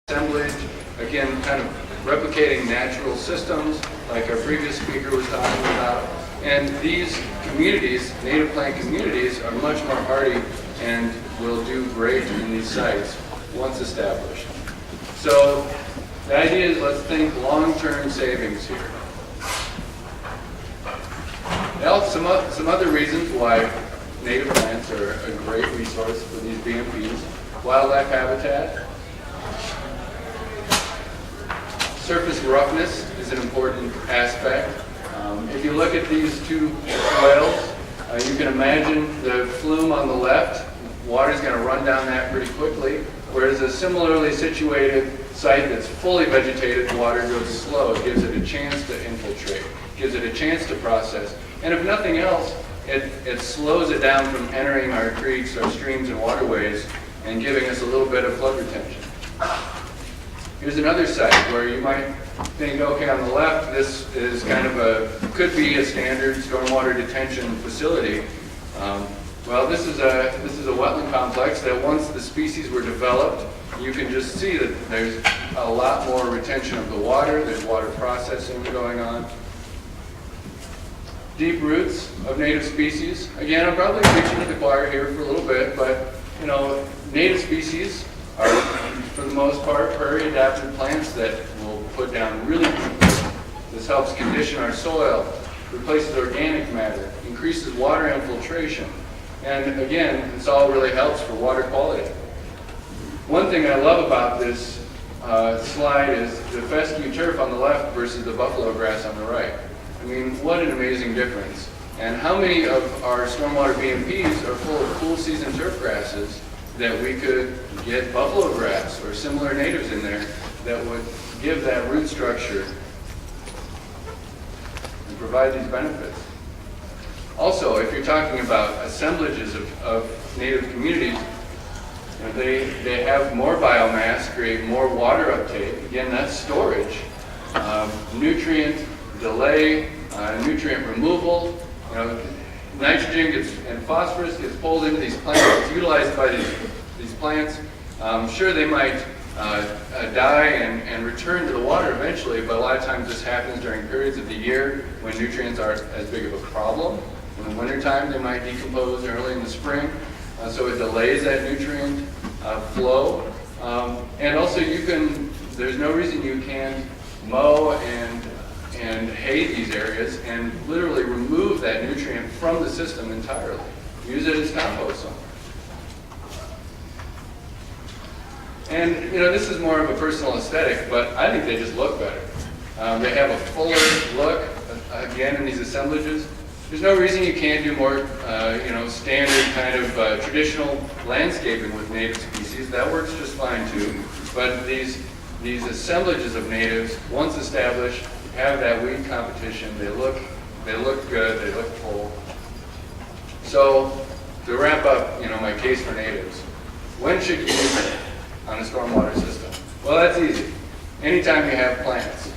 assemblage, again, kind of replicating natural systems like our previous speaker was talking about. And these communities, native plant communities, are much more hardy and will do great in these sites once established. So the idea is, let's think long-term savings here. Now, some other reasons why native plants are a great resource for these BMPs. Wildlife habitat. Surface roughness is an important aspect. If you look at these two swales, you can imagine the flume on the left. Water is going to run down that pretty quickly, whereas a similarly situated site that's fully vegetated, water goes slow. It gives it a chance to infiltrate, gives it a chance to process, and if nothing else, it slows it down from entering our creeks, our streams, and waterways, and giving us a little bit of flood retention. Here's another site where you might think, okay, on the left, this is kind of could be a standard stormwater detention facility. Well, this is a wetland complex that once the species were developed, you can just see that there's a lot more retention of the water. There's water processing going on. Deep roots of native species. Again, I'm probably preaching to the choir here for a little bit, but you know, native species are, for the most part, prairie adapted plants that will put down really deep. This helps condition our soil, replaces organic matter, increases water infiltration, and again, this all really helps for water quality. One thing I love about this slide is the fescue turf on the left versus the buffalo grass on the right. I mean, what an amazing difference. And how many of our stormwater BMPs are full of cool season turf grasses that we could get buffalo grass or similar natives in there that would give that root structure and provide these benefits. Also, if you're talking about assemblages of native communities, you know, they have more biomass, create more water uptake. Again, that's storage. Nutrient delay, nutrient removal. You know, nitrogen and phosphorus gets pulled into these plants. It's utilized by these plants. Sure, they might die and return to the water eventually, but a lot of times this happens during periods of the year when nutrients aren't as big of a problem. In the wintertime, they might decompose early in the spring, so it delays that nutrient flow. And also, there's no reason you can't mow and hay these areas and literally remove that nutrient from the system entirely. Use it as compost somewhere. And you know, this is more of a personal aesthetic, but I think they just look better. They have a fuller look, again, in these assemblages. There's no reason you can't do more, you know, standard kind of traditional landscaping with native species. That works just fine too. But these assemblages of natives, once established, have that weed competition. They look good. They look full. So to wrap up, you know, my case for natives, when should you use it on a stormwater system? Well, that's easy. Anytime you have plants.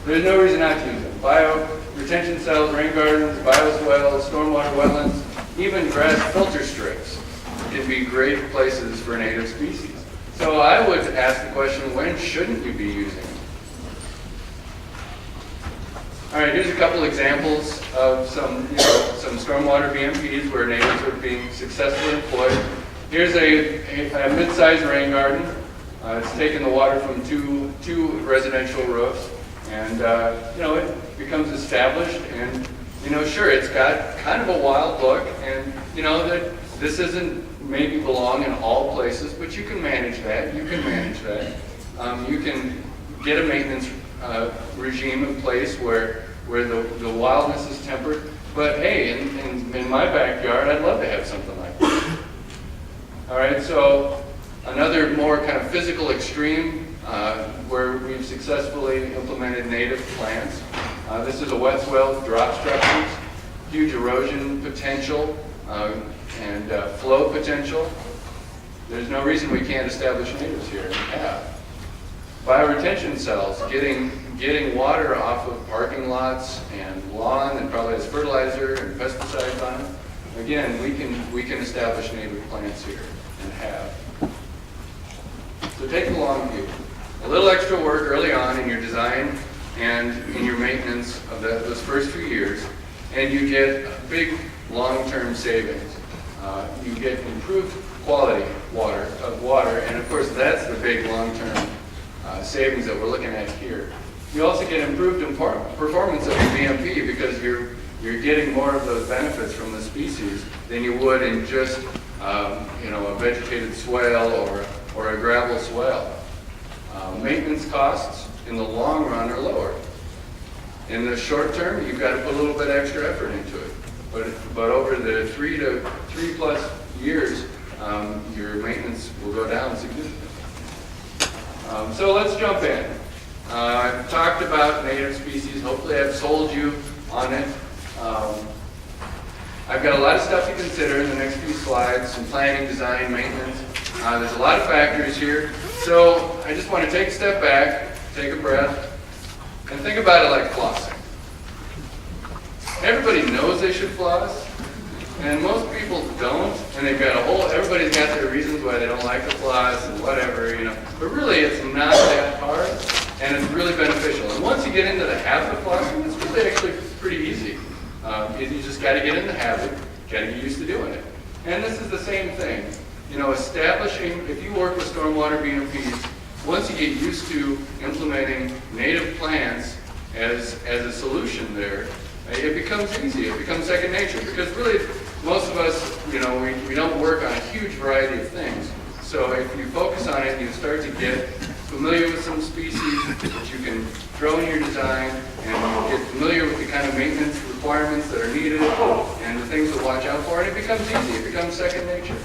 There's no reason not to use them. Retention cells, rain gardens, bioswales, stormwater wetlands, even grass filter strips can be great places for native species. So I would ask the question, when shouldn't you be using them? All right, here's a couple examples of some stormwater BMPs where natives are being successfully employed. Here's a mid-sized rain garden. It's taken the water from two residential roofs, and you know, it becomes established. And you know, sure, it's got kind of a wild look, and you know that this isn't maybe belong in all places, but you can manage that. You can manage that. You can get a maintenance regime in place where the wildness is tempered. But hey, in my backyard, I'd love to have something like this. All right, so another more kind of physical extreme where we've successfully implemented native plants. This is a wet swale with drop structures, huge erosion potential and flow potential. There's no reason we can't establish natives here, and we have. Bioretention cells, getting water off of parking lots and lawn, and probably has fertilizer and pesticides on it. Again, we can establish native plants here and have. So take the long view. A little extra work early on in your design and in your maintenance of those first few years, and you get big long-term savings. You get improved quality of water, and of course that's the big long-term savings that we're looking at here. You also get improved performance of your BMP because you're getting more of those benefits from the species than you would in just a vegetated swale or a gravel swale. Maintenance costs in the long run are lower. In the short term, you've got to put a little bit extra effort into it. But over the 3+ years, your maintenance will go down significantly. So let's jump in. I've talked about native species. Hopefully I've sold you on it. I've got a lot of stuff to consider in the next few slides, some planning, design, maintenance. There's a lot of factors here. So I just want to take a step back, take a breath, and think about it like flossing. Everybody knows they should floss, and most people don't, and everybody's got their reasons why they don't like to floss and whatever, But really, it's not that hard, and it's really beneficial. And once you get into the habit of flossing, it's really actually pretty easy. You just got to get in the habit, got to get used to doing it. And this is the same thing. Establishing, if you work with stormwater BMPs, once you get used to implementing native plants as a solution there, it becomes easy. It becomes second nature because really most of us, we don't work on a huge variety of things. So if you focus on it, you start to get familiar with some species that you can throw in your design, and you get familiar with the kind of maintenance requirements that are needed and the things to watch out for, and it becomes easy. It becomes second nature.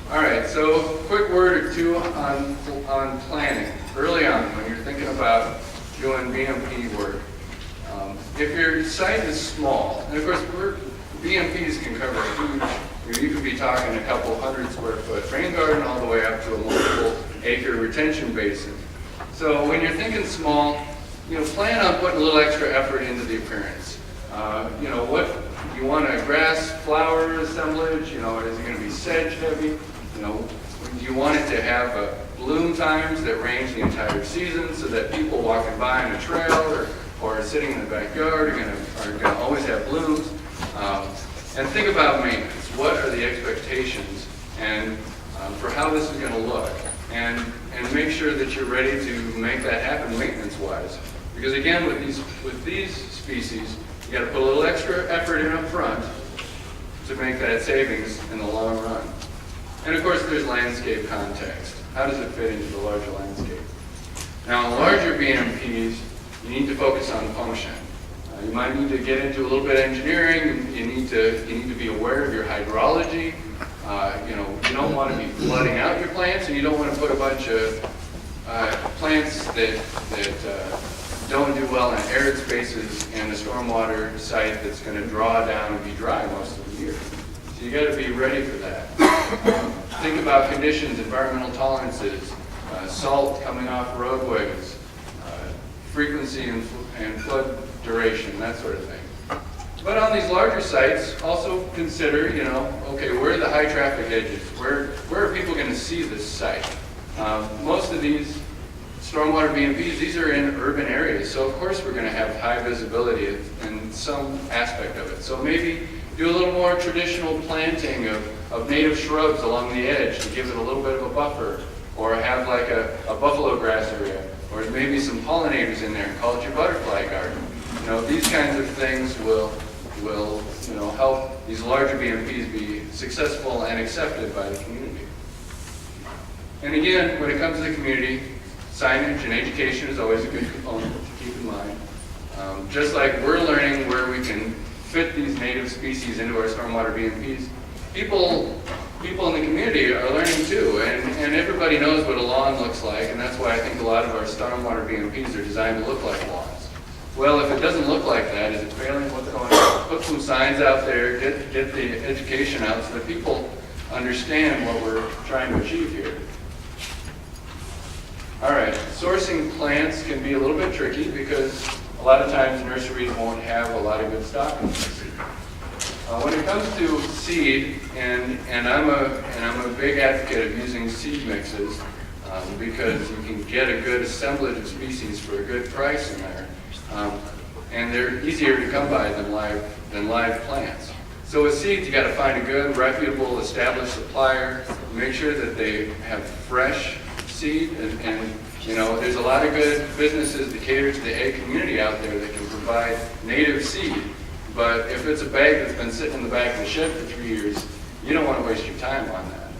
All right, so quick word or two on planning. Early on, when you're thinking about doing BMP work, if your site is small, and of course BMPs can cover huge, you could be talking a couple 100 square foot rain garden all the way up to a multiple acre retention basin. So when you're thinking small, plan on putting a little extra effort into the appearance. What you want a grass flower assemblage, is it going to be sedge heavy? Do you want it to have bloom times that range the entire season so that people walking by on a trail or sitting in the backyard are going to always have blooms? And think about maintenance. What are the expectations and for how this is going to look? And make sure that you're ready to make that happen maintenance-wise. Because again, with these species, you got to put a little extra effort in up front to make that savings in the long run. And of course, there's landscape context. How does it fit into the larger landscape? Now, in larger BMPs, you need to focus on function. You might need to get into a little bit of engineering. You need to be aware of your hydrology. You don't want to be flooding out your plants, and you don't want to put a bunch of plants that don't do well in arid spaces in a stormwater site that's going to draw down and be dry most of the year. So you got to be ready for that. Think about conditions, environmental tolerances, salt coming off roadways, frequency and flood duration, that sort of thing. But on these larger sites, also consider, okay, where are the high traffic edges? Where are people going to see this site? Most of these stormwater BMPs, these are in urban areas, so of course we're going to have high visibility in some aspect of it. So maybe do a little more traditional planting of native shrubs along the edge to give it a little bit of a buffer, or have like a buffalo grass area, or maybe some pollinators in there and call it your butterfly garden. These kinds of things will help these larger BMPs be successful and accepted by the community. And again, when it comes to the community, signage and education is always a good component to keep in mind. Just like we're learning where we can fit these native species into our stormwater BMPs, people in the community are learning too, and everybody knows what a lawn looks like, and that's why I think a lot of our stormwater BMPs are designed to look like lawns. Well, if it doesn't look like that, is it failing? What's going on? Put some signs out there, get the education out so that people understand what we're trying to achieve here. All right, sourcing plants can be a little bit tricky because a lot of times nurseries won't have a lot of good stock in the seed. When it comes to seed, and I'm a big advocate of using seed mixes because you can get a good assemblage of species for a good price in there, and they're easier to come by than live plants. So with seeds, you got to find a good, reputable, established supplier. Make sure that they have fresh seed, and you know, there's a lot of good businesses that cater to the egg community out there that can provide native seed. But if it's a bag that's been sitting in the back of the shed for 3 years, you don't want to waste your time on that.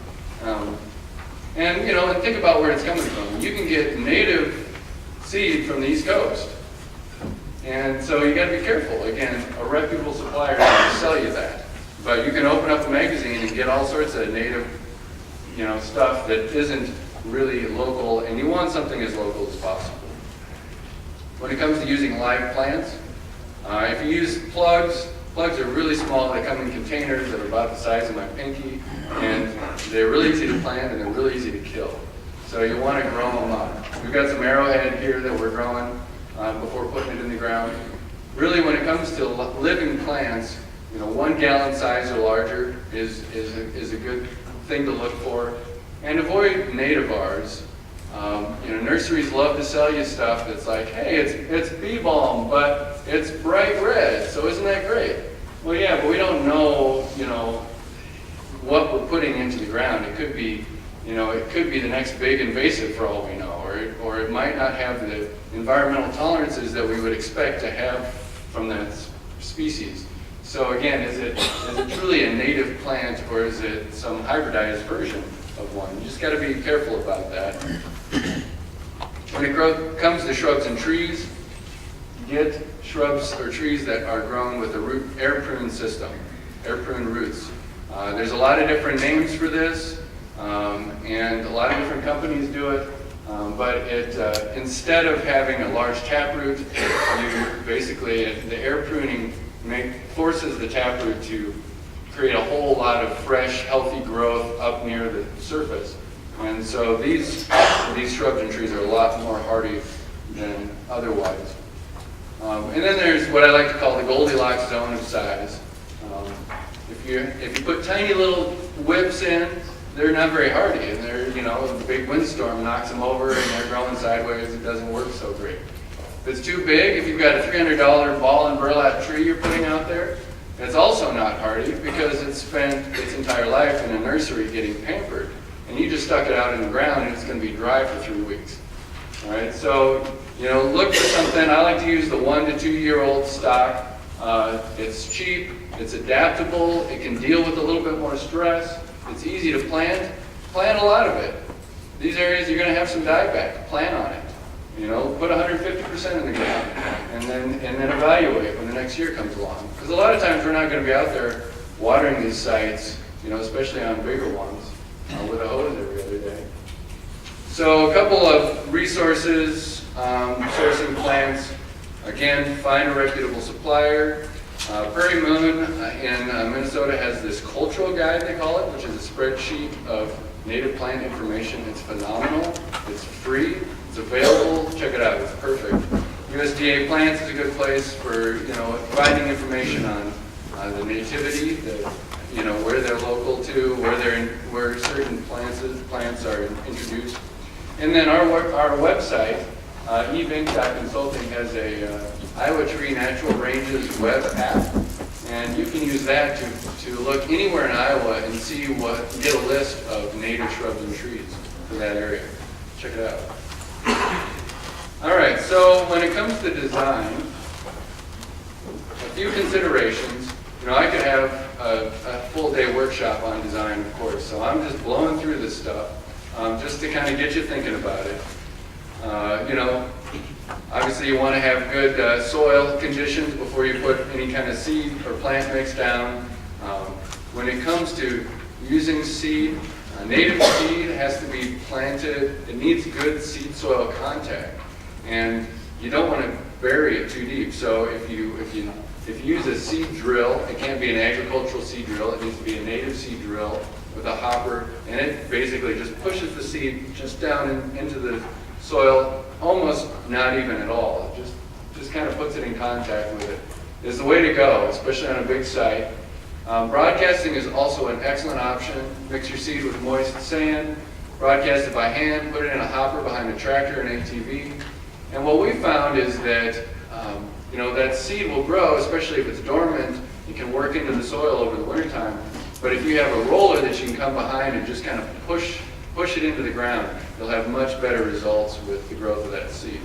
And you know, and think about where it's coming from. You can get native seed from the East Coast, and so you got to be careful. Again, a reputable supplier can sell you that, but you can open up a magazine and get all sorts of native, you know, stuff that isn't really local, and you want something as local as possible. When it comes to using live plants, if you use plugs are really small. They come in containers that are about the size of my pinky, and they're really easy to plant and they're really easy to kill. So you want to grow them up. We've got some arrowhead here that we're growing before putting it in the ground. Really, when it comes to living plants, you know, 1 gallon size or larger is a good thing to look for. And avoid nativars. You know, nurseries love to sell you stuff that's like, hey, it's bee balm, but it's bright red, so isn't that great? Well, yeah, but we don't know, you know, what we're putting into the ground. It could be, you know, it could be the next big invasive for all we know, or it might not have the environmental tolerances that we would expect to have from that species. So again, is it truly a native plant, or is it some hybridized version of one? You just got to be careful about that. When it comes to shrubs and trees, get shrubs or trees that are grown with a air prune system, air prune roots. There's a lot of different names for this, and a lot of different companies do it. But instead of having a large taproot, you basically, the air pruning forces the taproot to create a whole lot of fresh, healthy growth up near the surface. And so these shrubs and trees are a lot more hardy than otherwise. And then there's what I like to call the Goldilocks zone of size. If you put tiny little whips in, they're not very hardy, and they're, you know, a big windstorm knocks them over and they're growing sideways. It doesn't work so great. If it's too big, if you've got a $300 ball and burlap tree you're putting out there, it's also not hardy because it's spent its entire life in a nursery getting pampered, and you just stuck it out in the ground and it's going to be dry for 3 weeks. All right, so, you know, look for something. I like to use the 1 to 2 year old stock. It's cheap, it's adaptable, it can deal with a little bit more stress, it's easy to plant. Plant a lot of it. These areas you're going to have some dieback. Plant on it. You know, put 150% in the ground, and then evaluate when the next year comes along. Because a lot of times we're not going to be out there watering these sites, you know, especially on bigger ones, with a hose every other day. So a couple of resources, sourcing plants. Again, find a reputable supplier. Prairie Moon in Minnesota has this cultural guide, they call it, which is a spreadsheet of native plant information. It's phenomenal. It's free. It's available. Check it out. It's perfect. USDA Plants is a good place for, you know, finding information on the nativity, you know, where they're local to, where certain plants are introduced. And then our website, evink.consulting, has a Iowa Tree Natural Ranges web app, and you can use that to look anywhere in Iowa and see get a list of native shrubs and trees for that area. Check it out. All right, so when it comes to design, a few considerations. You know, I could have a full day workshop on design, of course, so I'm just blowing through this stuff just to kind of get you thinking about it. You know, obviously you want to have good soil conditions before you put any kind of seed or plant mix down. When it comes to using seed, native seed has to be planted. It needs good seed soil contact, and you don't want to bury it too deep. So if you use a seed drill, it can't be an agricultural seed drill. It needs to be a native seed drill with a hopper, and it basically just pushes the seed just down into the soil, almost not even at all. It just kind of puts it in contact with it. Is the way to go, especially on a big site. Broadcasting is also an excellent option. Mix your seed with moist sand, broadcast it by hand, put it in a hopper behind a tractor and ATV. And what we found is that that seed will grow, especially if it's dormant. It can work into the soil over the wintertime. But if you have a roller that you can come behind and just kind of push it into the ground, you'll have much better results with the growth of that seed.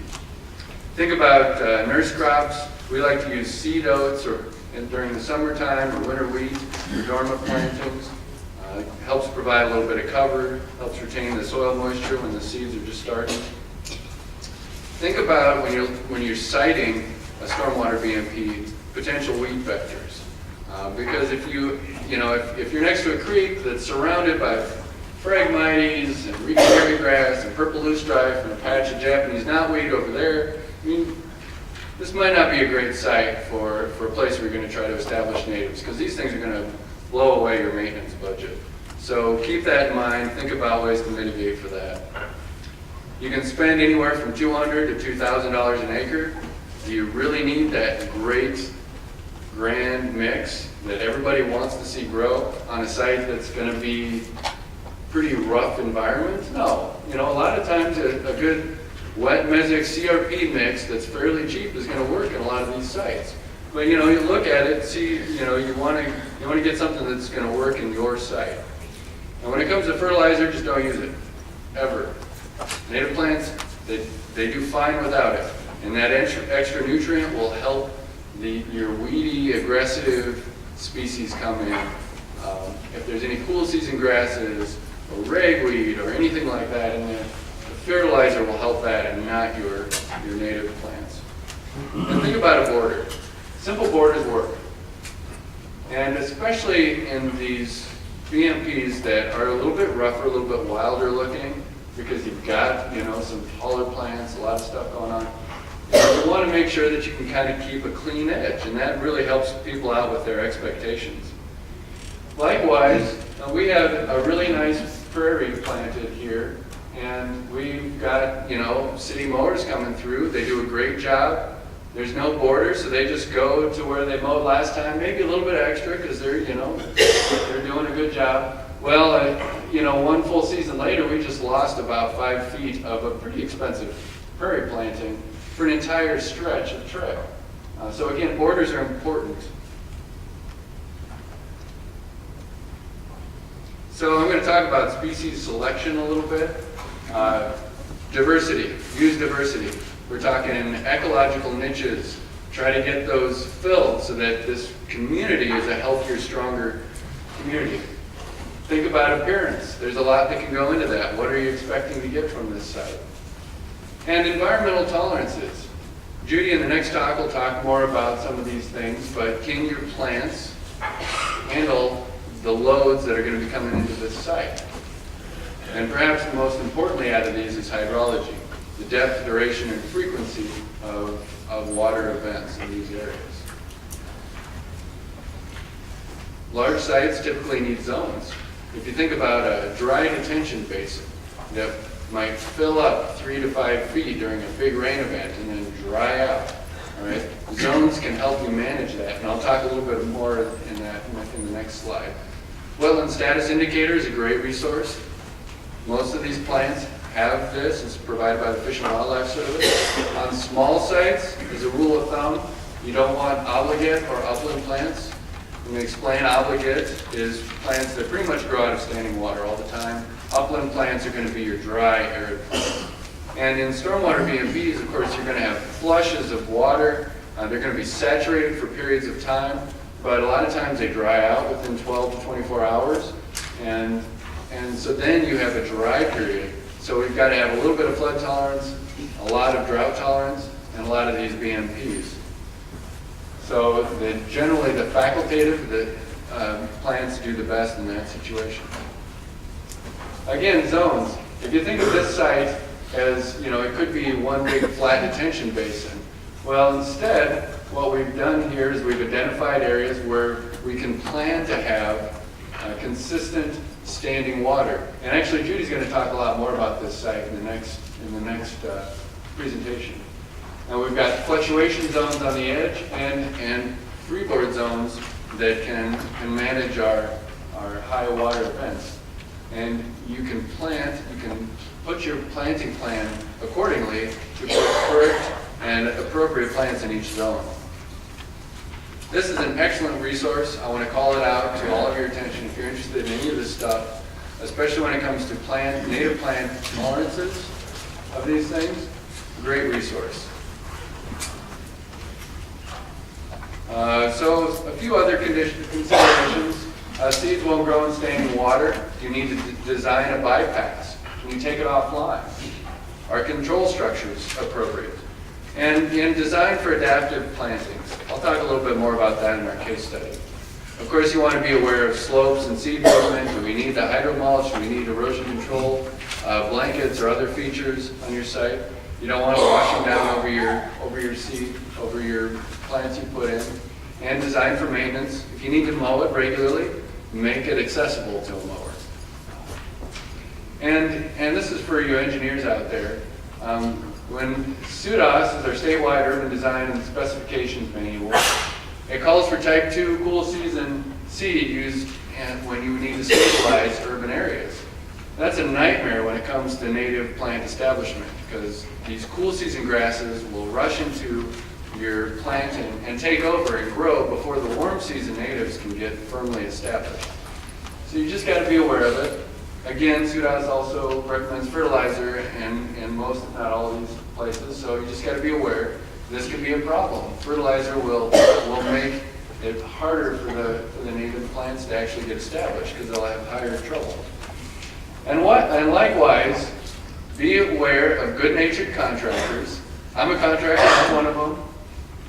Think about nurse crops. We like to use seed oats during the summertime, or winter wheat, or dormant plantings. It helps provide a little bit of cover, helps retain the soil moisture when the seeds are just starting. Think about when you're siting a stormwater BMP, potential weed vectors. Because if you're next to a creek that's surrounded by Phragmites and Reed grass and purple loosestrife and a patch of Japanese knotweed over there, this might not be a great site for a place where you're going to try to establish natives, because these things are going to blow away your maintenance budget. So keep that in mind. Think about ways to mitigate for that. You can spend anywhere from $200 to $2,000 an acre. Do you really need that great, grand mix that everybody wants to see grow on a site that's going to be pretty rough environment? No. A lot of times a good wet mesic CRP mix that's fairly cheap is going to work in a lot of these sites. But you look at it, see, you want to get something that's going to work in your site. And when it comes to fertilizer, just don't use it, ever. Native plants, they do fine without it. And that extra nutrient will help your weedy, aggressive species come in. If there's any cool season grasses or ragweed or anything like that in there, the fertilizer will help that and not your native plants. And think about a border. Simple borders work. And especially in these BMPs that are a little bit rougher, a little bit wilder looking, because you've got, some taller plants, a lot of stuff going on. You want to make sure that you can kind of keep a clean edge, and that really helps people out with their expectations. Likewise, we have a really nice prairie planted here, and we've got, city mowers coming through. They do a great job. There's no border, so they just go to where they mowed last time, maybe a little bit extra because they're doing a good job. Well, one full season later, we just lost about 5 feet of a pretty expensive prairie planting for an entire stretch of trail. So again, borders are important. So I'm going to talk about species selection a little bit. Diversity, use diversity. We're talking ecological niches. Try to get those filled so that this community is a healthier, stronger community. Think about appearance. There's a lot that can go into that. What are you expecting to get from this site? And environmental tolerances. Judy in the next talk will talk more about some of these things, but can your plants handle the loads that are going to be coming into this site? And perhaps most importantly out of these is hydrology, the depth, duration, and frequency of water events in these areas. Large sites typically need zones. If you think about a dry detention basin that might fill up 3 to 5 feet during a big rain event and then dry out, all right? Zones can help you manage that, and I'll talk a little bit more in the next slide. Wetland status indicator is a great resource. Most of these plants have this. It's provided by the Fish and Wildlife Service. On small sites, as a rule of thumb, you don't want obligate or upland plants. I'm going to explain. Obligate is plants that pretty much grow out of standing water all the time. Upland plants are going to be your dry, arid plants. And in stormwater BMPs, of course, you're going to have flushes of water. They're going to be saturated for periods of time, but a lot of times they dry out within 12 to 24 hours. And so then you have a dry period. So we've got to have a little bit of flood tolerance, a lot of drought tolerance, and a lot of these BMPs. So generally the facultative plants do the best in that situation. Again, zones. If you think of this site as, it could be one big flat detention basin. Well, instead, what we've done here is we've identified areas where we can plan to have consistent standing water. And actually, Judy's going to talk a lot more about this site in the next presentation. Now we've got fluctuation zones on the edge and freeboard zones that can manage our high water events. And you can put your planting plan accordingly to put correct and appropriate plants in each zone. This is an excellent resource. I want to call it out to all of your attention if you're interested in any of this stuff, especially when it comes to native plant tolerances of these things. Great resource. So a few other considerations. Seeds won't grow and stay in water. You need to design a bypass. Can you take it offline? Are control structures appropriate? And design for adaptive plantings. I'll talk a little bit more about that in our case study. Of course, you want to be aware of slopes and seed movement. Do we need the hydromulch? Do we need erosion control blankets or other features on your site? You don't want to wash them down over your seed, over your plants you put in. And design for maintenance. If you need to mow it regularly, make it accessible to a mower. And this is for you engineers out there. When SUDAS is our statewide urban design and specifications manual, it calls for type 2 cool season seed used when you need to stabilize urban areas. That's a nightmare when it comes to native plant establishment, because these cool season grasses will rush into your planting and take over and grow before the warm season natives can get firmly established. So you just got to be aware of it. Again, SUDAS also recommends fertilizer in most, if not all, of these places, so you just got to be aware this can be a problem. Fertilizer will make it harder for the native plants to actually get established because they'll have higher trouble. And likewise, be aware of good-natured contractors. I'm a contractor, I'm one of them,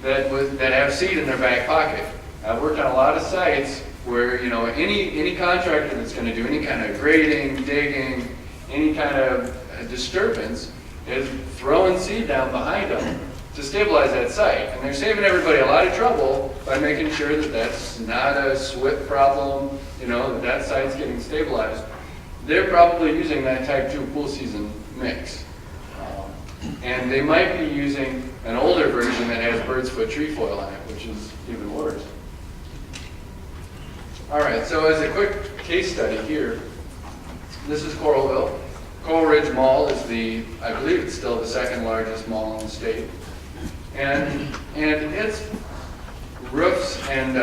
that have seed in their back pocket. I've worked on a lot of sites where any contractor that's going to do any kind of grading, digging, any kind of disturbance is throwing seed down behind them to stabilize that site. And they're saving everybody a lot of trouble by making sure that that's not a SWIP problem, that site's getting stabilized. They're probably using that type 2 cool season mix. And they might be using an older version that has bird's foot trefoil on it, which is even worse. All right, so as a quick case study here, this is Coralville. Coral Ridge Mall is I believe it's still the second largest mall in the state. And its roofs and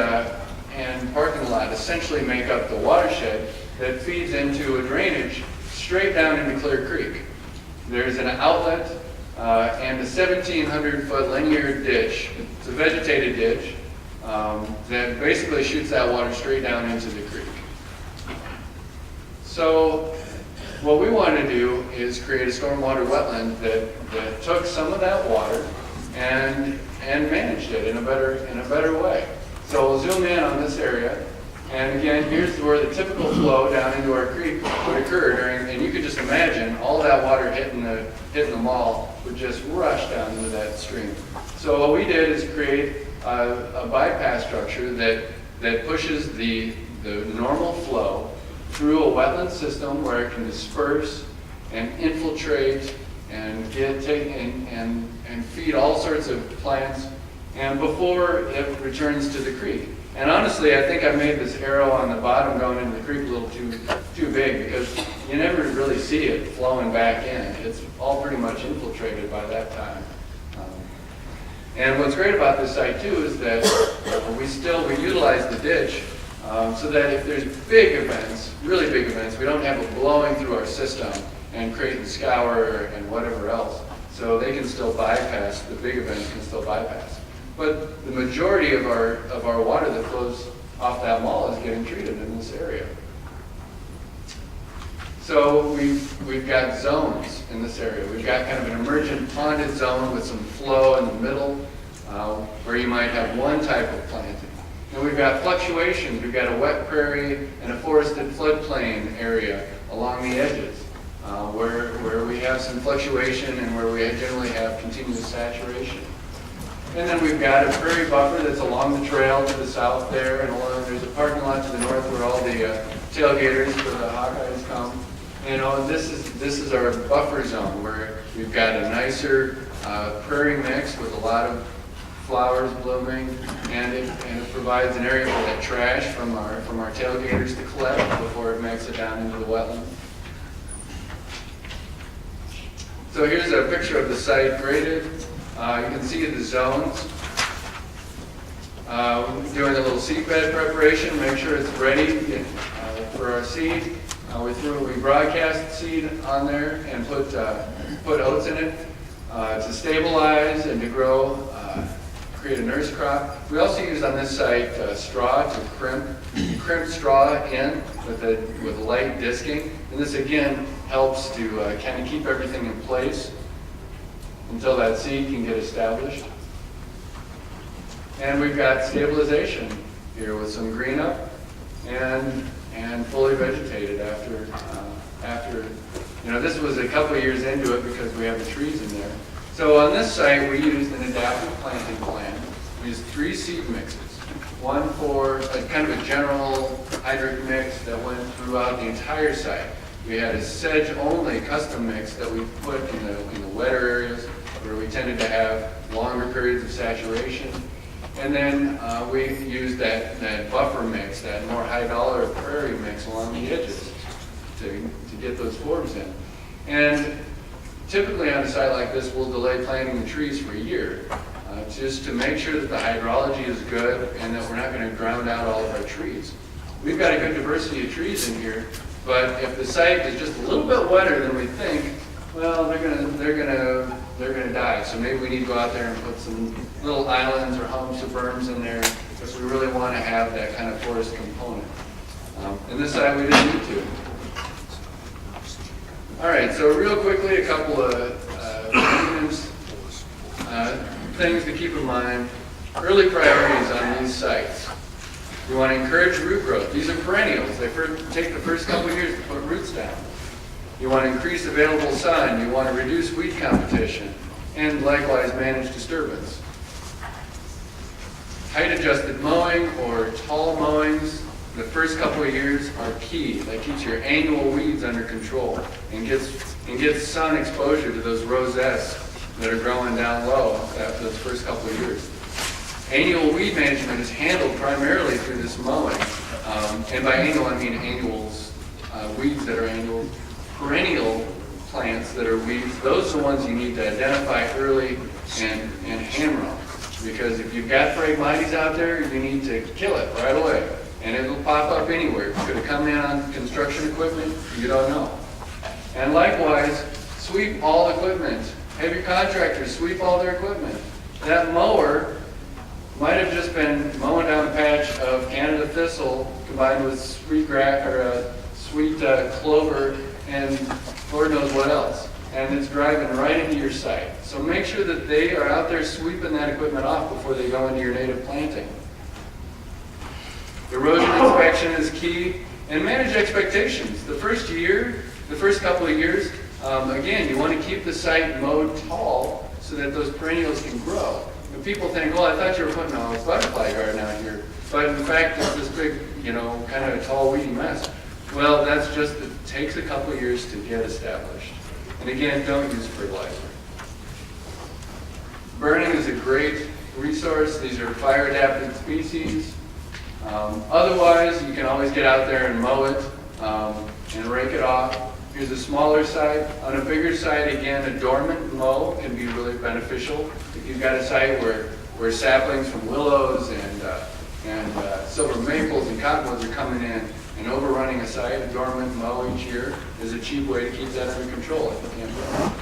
parking lot essentially make up the watershed that feeds into a drainage straight down into Clear Creek. There's an outlet and a 1,700-foot linear ditch. It's a vegetated ditch that basically shoots that water straight down into the creek. So what we want to do is create a stormwater wetland that took some of that water and managed it in a better way. So we'll zoom in on this area. And again, here's where the typical flow down into our creek would occur and you could just imagine all that water hitting the mall would just rush down into that stream. So what we did is create a bypass structure that pushes the normal flow through a wetland system where it can disperse and infiltrate and and feed all sorts of plants and before it returns to the creek. And honestly, I think I made this arrow on the bottom going into the creek a little too big because you never really see it flowing back in. It's all pretty much infiltrated by that time. And what's great about this site too is that we utilize the ditch so that if there's big events, really big events, we don't have it blowing through our system and creating scour and whatever else. So they can still bypass, the big events can still bypass. But the majority of our water that flows off that mall is getting treated in this area. So we've got zones in this area. We've got kind of an emergent ponded zone with some flow in the middle where you might have one type of planting. And we've got fluctuations. We've got a wet prairie and a forested floodplain area along the edges where we have some fluctuation and where we generally have continuous saturation. And then we've got a prairie buffer that's along the trail to the south there, and there's a parking lot to the north where all the tailgaters for the Hawkeyes come. And this is our buffer zone where we've got a nicer prairie mix with a lot of flowers blooming, and it provides an area for that trash from our tailgaters to collect before it makes it down into the wetland. So here's a picture of the site graded. You can see the zones. Doing a little seed bed preparation, make sure it's ready for our seed. We broadcast seed on there and put oats in it to stabilize and to grow, create a nurse crop. We also use on this site straw to crimp straw in with light disking, and this again helps to kind of keep everything in place until that seed can get established. And we've got stabilization here with some green up and fully vegetated after, this was a couple of years into it because we have the trees in there. So on this site, we used an adaptive planting plan. We used 3 seed mixes. One for a kind of a general hydric mix that went throughout the entire site. We had a sedge-only custom mix that we put in the wetter areas where we tended to have longer periods of saturation. And then we used that buffer mix, that more high-dollar prairie mix along the edges to get those forms in. And typically on a site like this, we'll delay planting the trees for a year, just to make sure that the hydrology is good and that we're not going to drown out all of our trees. We've got a good diversity of trees in here, but if the site is just a little bit wetter than we think, well, they're gonna die. So maybe we need to go out there and put some little islands or humps or berms in there because we really want to have that kind of forest component. And this side we didn't need to. All right, so real quickly, a couple of things to keep in mind. Early priorities on these sites. We want to encourage root growth. These are perennials. They take the first couple of years to put roots down. You want to increase available sun. You want to reduce weed competition. And likewise, manage disturbance. Height-adjusted mowing or tall mowings, the first couple of years are key. That keeps your annual weeds under control and gets sun exposure to those rosettes that are growing down low after those first couple of years. Annual weed management is handled primarily through this mowing. And by annual, I mean annuals, weeds that are annual. Perennial plants that are weeds, those are the ones you need to identify early and hammer on. Because if you've got Phragmites out there, you need to kill it right away. And it'll pop up anywhere. It could have come in on construction equipment, you don't know. And likewise, sweep all equipment. Have your contractors sweep all their equipment. That mower might have just been mowing down a patch of Canada thistle combined with sweet grass or sweet clover and Lord knows what else. And it's driving right into your site. So make sure that they are out there sweeping that equipment off before they go into your native planting. Erosion inspection is key, and manage expectations. The first couple of years, again, you want to keep the site mowed tall so that those perennials can grow. And people think, well, I thought you were putting a butterfly garden out here. But in fact, it's this big, kind of a tall, weedy mess. Well, that's just, it takes a couple of years to get established. And again, don't use fertilizer. Burning is a great resource. These are fire-adapted species. Otherwise, you can always get out there and mow it and rake it off. Here's a smaller site. On a bigger site, again, a dormant mow can be really beneficial. If you've got a site where saplings from willows and silver maples and cottonwoods are coming in and overrunning a site, a dormant mow each year is a cheap way to keep that under control if you can't do it.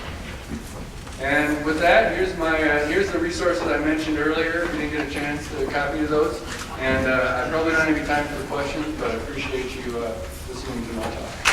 And with that, here's the resources I mentioned earlier. If you didn't get a chance to copy those. And I probably don't have any time for questions, but I appreciate you listening to my talk.